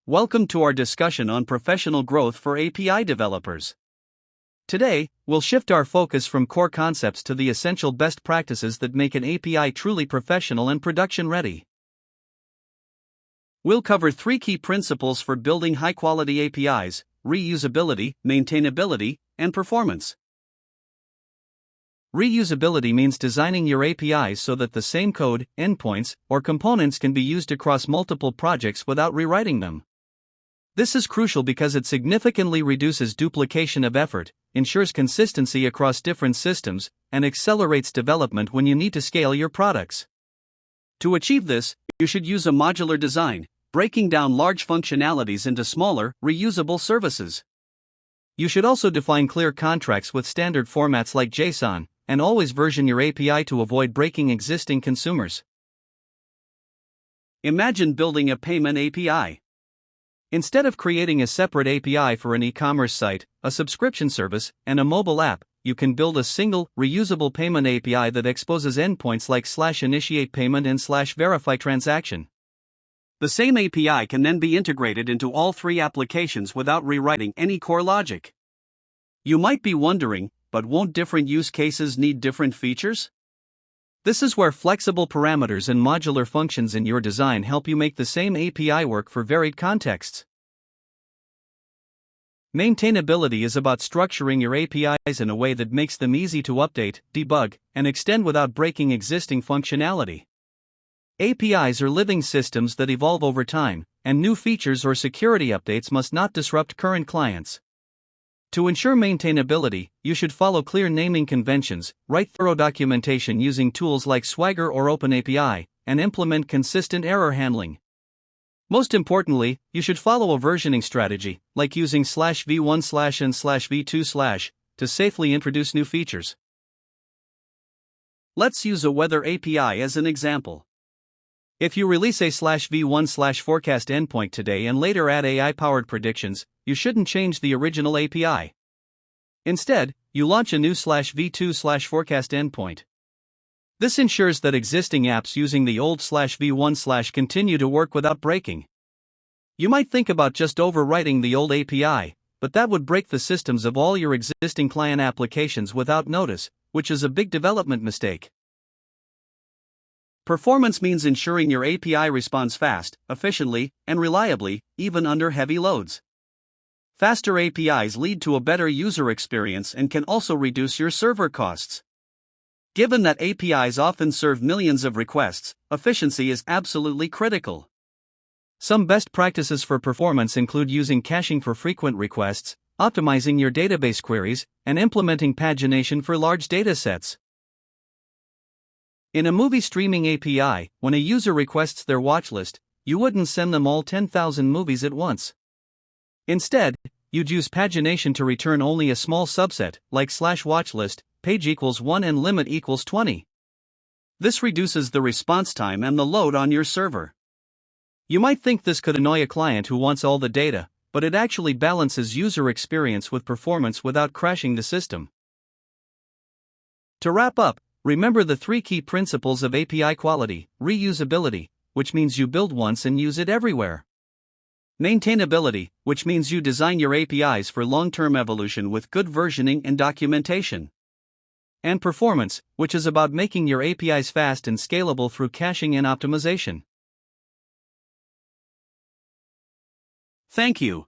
Welcome to our discussion on professional growth for API developers. Today, we'll shift our focus from core concepts to the essential best practices that make an API truly professional and production ready. We'll cover three key principles for building high-quality APIs: reusability, maintainability, and performance. Reusability means designing your APIs so that the same code, endpoints, or components can be used across multiple projects without rewriting them. This is crucial because it significantly reduces duplication of effort, ensures consistency across different systems, and accelerates development when you need to scale your products. To achieve this, you should use a modular design, breaking down large functionalities into smaller, reusable services. You should also define clear contracts with standard formats like JSON, and always version your API to avoid breaking existing consumers. Imagine building a payment API. Instead of creating a separate API for an e-commerce site, a subscription service, and a mobile app, you can build a single, reusable payment API that exposes endpoints like /initiate payment and /verify transaction. The same API can then be integrated into all three applications without rewriting any core logic. You might be wondering, but won't different use cases need different features? This is where flexible parameters and modular functions in your design help you make the same API work for varied contexts. Maintainability is about structuring your APIs in a way that makes them easy to update, debug, and extend without breaking existing functionality. APIs are living systems that evolve over time, and new features or security updates must not disrupt current clients. To ensure maintainability, you should follow clear naming conventions, write thorough documentation using tools like Swagger or OpenAPI, and implement consistent error handling. Most importantly, you should follow a versioning strategy, like using /v1/ and /v2/ to safely introduce new features. Let's use a weather API as an example. If you release a /v1/forecast endpoint today and later add AI-powered predictions, you shouldn't change the original API. Instead, you launch a new /v2/forecast endpoint. This ensures that existing apps using the old /v1/ continue to work without breaking. You might think about just overwriting the old API, but that would break the systems of all your existing client applications without notice, which is a big development mistake. Performance means ensuring your API responds fast, efficiently, and reliably, even under heavy loads. Faster APIs lead to a better user experience and can also reduce your server costs. Given that APIs often serve millions of requests, efficiency is absolutely critical. Some best practices for performance include using caching for frequent requests, optimizing your database queries, and implementing pagination for large datasets. In a movie streaming API, when a user requests their watchlist, you wouldn't send them all 10,000 movies at once. Instead, you'd use pagination to return only a small subset, like /watchlist, page equals 1 and limit equals 20. This reduces the response time and the load on your server. You might think this could annoy a client who wants all the data, but it actually balances user experience with performance without crashing the system. To wrap up, remember the three key principles of API quality: reusability, which means you build once and use it everywhere; maintainability, which means you design your APIs for long-term evolution with good versioning and documentation; and performance, which is about making your APIs fast and scalable through caching and optimization. Thank you.